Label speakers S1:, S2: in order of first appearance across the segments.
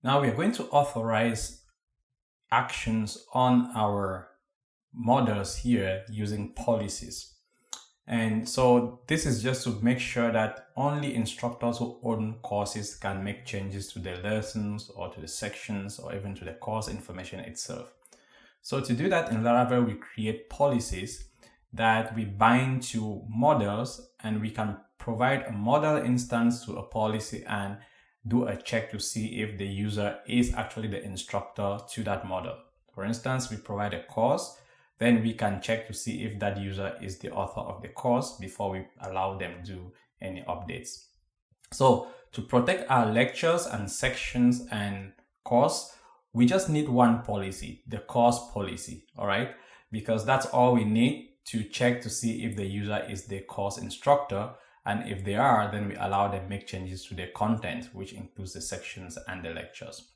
S1: Now we are going to authorize actions on our models here using policies. And so this is just to make sure that only instructors who own courses can make changes to the lessons or to the sections or even to the course information itself. So to do that in Laravel, we create policies that we bind to models, and we can provide a model instance to a policy and do a check to see if the user is actually the instructor to that model. For instance, we provide a course, then we can check to see if that user is the author of the course before we allow them to do any updates. So to protect our lectures and sections and course, we just need one policy, the course policy, all right? Because that's all we need to check to see if the user is the course instructor. And if they are, then we allow them make changes to their content, which includes the sections and the lectures.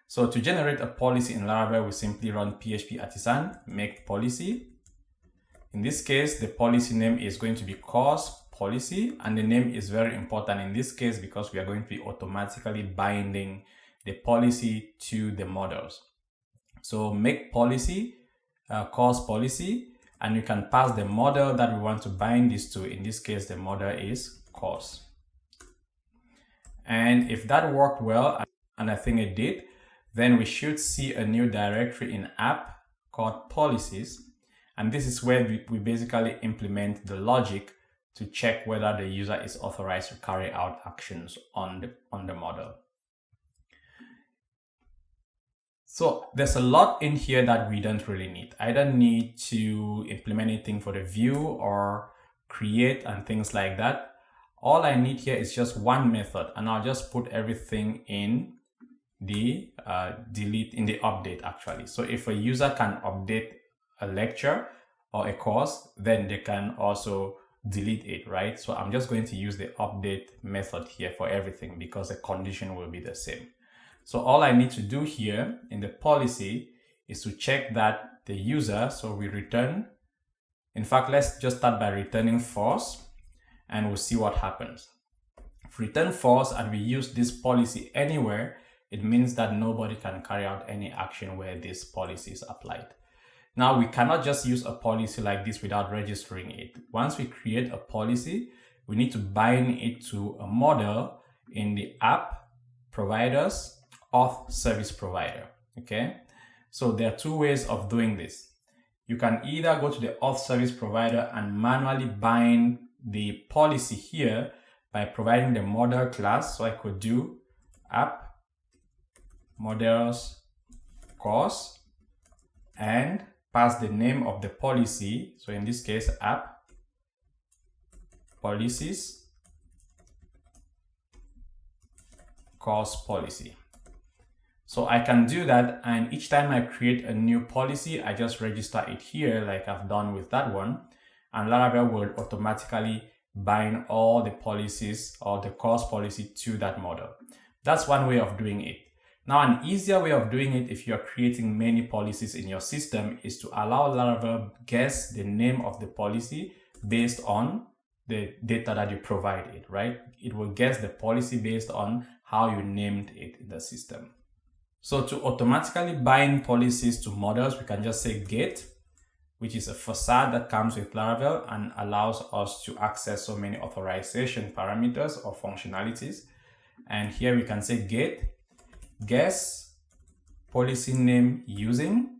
S1: So to generate a policy in Laravel, we simply run php artisan make policy. In this case, the policy name is going to be course policy, and the name is very important in this case because we are going to be automatically binding the policy to the models. So make policy, course policy, and you can pass the model that we want to bind this to. In this case, the model is course. And if that worked well, and I think it did, then we should see a new directory in app called policies. And this is where we basically implement the logic to check whether the user is authorized to carry out actions on the model. So there's a lot in here that we don't really need. I don't need to implement anything for the view or create and things like that. All I need here is just one method, and I'll just put everything in the update actually. So if a user can update a lecture or a course, then they can also delete it, right? So I'm just going to use the update method here for everything because the condition will be the same. So all I need to do here in the policy is to check that the user, so we return, in fact, let's just start by returning false, and we'll see what happens. If we return false and we use this policy anywhere, it means that nobody can carry out any action where this policy is applied. Now, we cannot just use a policy like this without registering it. Once we create a policy, we need to bind it to a model in the app providers auth service provider. Okay, so there are two ways of doing this. You can either go to the auth service provider and manually bind the policy here by providing the model class. So I could do app models course and pass the name of the policy. So in this case, app policies course policy. So I can do that, and each time I create a new policy, I just register it here like I've done with that one, and Laravel will automatically bind all the policies or the course policy to that model. That's one way of doing it. Now, an easier way of doing it if you're creating many policies in your system is to allow Laravel guess the name of the policy based on the data that you provide it, right? It will guess the policy based on how you named it in the system. So to automatically bind policies to models, we can just say get, which is a facade that comes with Laravel and allows us to access so many authorization parameters or functionalities. And here we can say get guess policy name using.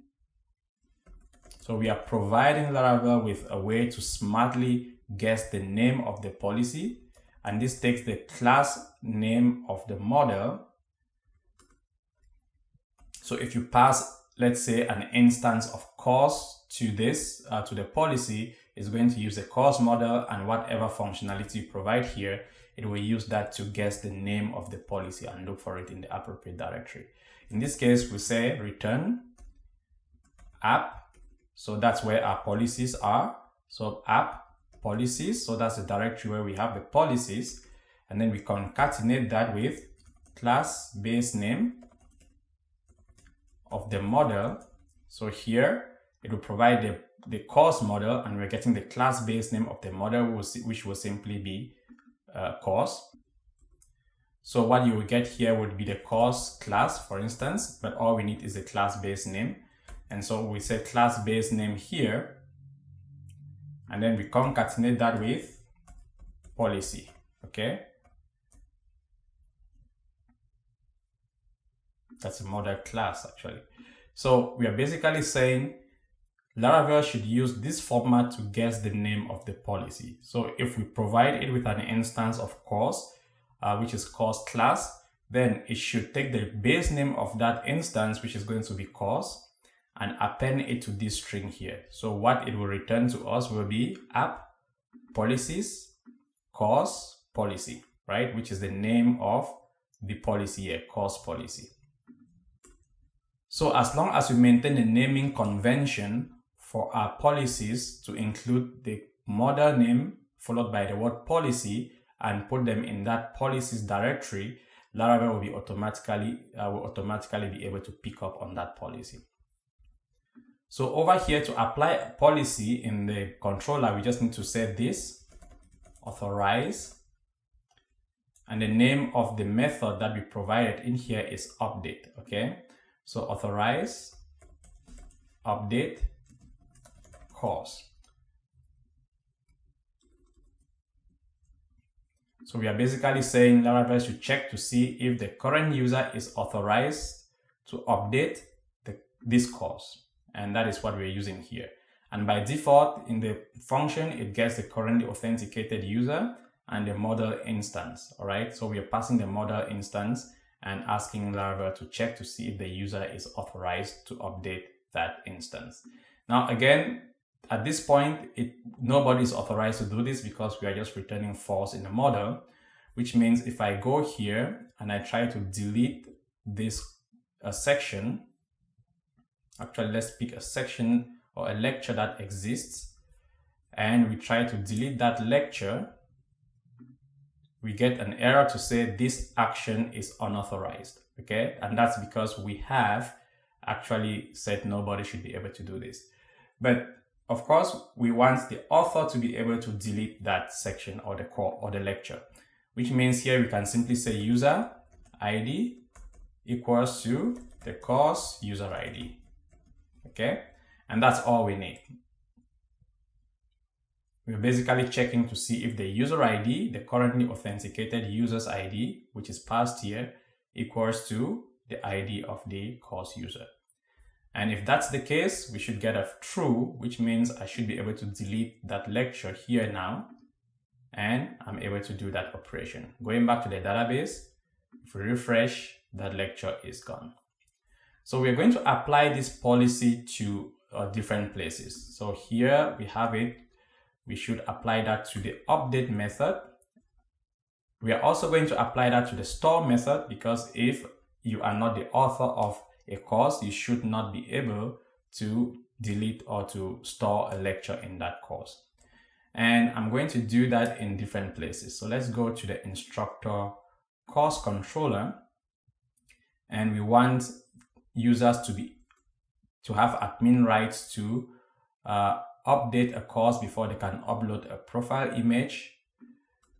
S1: So we are providing Laravel with a way to smartly guess the name of the policy. And this takes the class name of the model. So if you pass, let's say, an instance of course to this, to the policy, it's going to use the course model, and whatever functionality you provide here, it will use that to guess the name of the policy and look for it in the appropriate directory. In this case, we say return app. So that's where our policies are. So app policies. So that's the directory where we have the policies. And then we concatenate that with class base name of the model. So here it will provide the course model, and we're getting the class base name of the model, which will simply be course. So what you will get here would be the course class, for instance, but all we need is a class-based name. And so we say class-based name here, and then we concatenate that with policy, okay? That's a model class, actually. So we are basically saying Laravel should use this format to guess the name of the policy. So if we provide it with an instance of course, which is course class, then it should take the base name of that instance, which is going to be course, and append it to this string here. So what it will return to us will be app policies course policy, right? Which is the name of the policy here, course policy. So as long as we maintain the naming convention for our policies to include the model name followed by the word policy and put them in that policies directory, Laravel will automatically be able to pick up on that policy. So over here, to apply a policy in the controller, we just need to set this authorize, and the name of the method that we provided in here is update, okay? So authorize update course. So we are basically saying Laravel should check to see if the current user is authorized to update this course. And that is what we're using here. And by default, in the function, it gets the currently authenticated user and the model instance, all right? So we are passing the model instance and asking Laravel to check to see if the user is authorized to update that instance. Now, again, at this point, nobody is authorized to do this because we are just returning false in the model, which means if I go here and I try to delete this section, actually, let's pick a section or a lecture that exists, and we try to delete that lecture, we get an error to say this action is unauthorized, okay? And that's because we have actually said nobody should be able to do this. But of course, we want the author to be able to delete that section or the core or the lecture, which means here we can simply say user ID equals to the course user ID, okay? And that's all we need. We're basically checking to see if the user ID, the currently authenticated user's ID, which is passed here, equals to the ID of the course user. And if that's the case, we should get a true, which means I should be able to delete that lecture here now, and I'm able to do that operation. Going back to the database, if we refresh, that lecture is gone. So we're going to apply this policy to different places. So here we have it. We should apply that to the update method. We are also going to apply that to the store method, because if you are not the author of a course, you should not be able to delete or to store a lecture in that course. And I'm going to do that in different places. So let's go to the instructor course controller, and we want users to have admin rights to update a course before they can upload a profile image,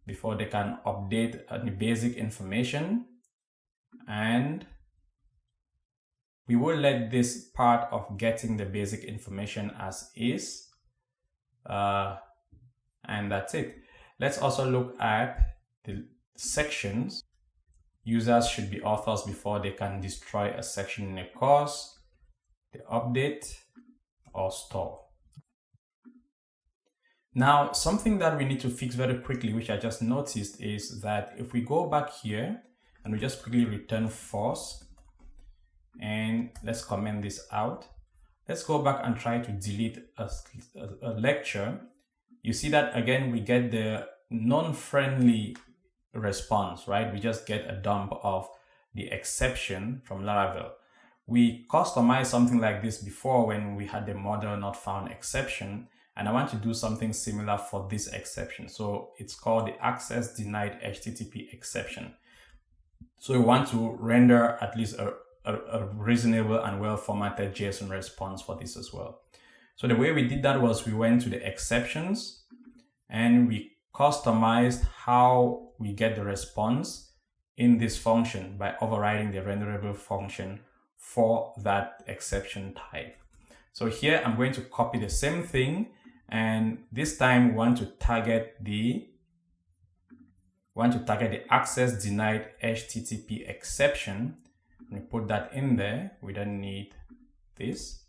S1: before they can update any basic information, and we will let this part of getting the basic information as is, and that's it. Let's also look at the sections. Users should be authors before they can destroy a section in a course, the update, or store. Now, something that we need to fix very quickly, which I just noticed, is that if we go back here and we just quickly return false, and let's comment this out. Let's go back and try to delete a lecture. You see that again, we get the non-friendly response, right? We just get a dump of the exception from Laravel. We customized something like this before when we had the model not found exception, and I want to do something similar for this exception. So it's called the access denied HTTP exception. So we want to render at least a reasonable and well-formatted JSON response for this as well. So the way we did that was we went to the exceptions and we customized how we get the response in this function by overriding the renderable function for that exception type. So here I'm going to copy the same thing, and this time we want to target the access denied HTTP exception. We put that in there. We don't need this.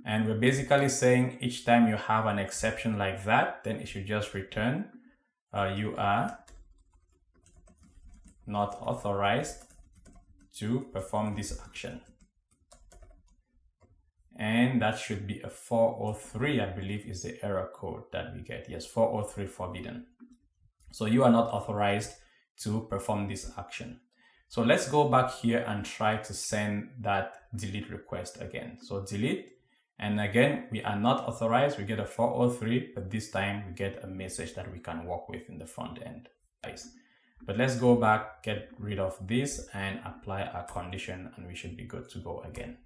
S1: And we're basically saying each time you have an exception like that, then it should just return you are not authorized to perform this action. And that should be a 403, I believe, is the error code that we get. Yes, 403 forbidden. So you are not authorized to perform this action. So let's go back here and try to send that delete request again. So delete, and again, we are not authorized. We get a 403, but this time we get a message that we can work with in the front end. But let's go back, get rid of this and apply our condition, and we should be good to go again.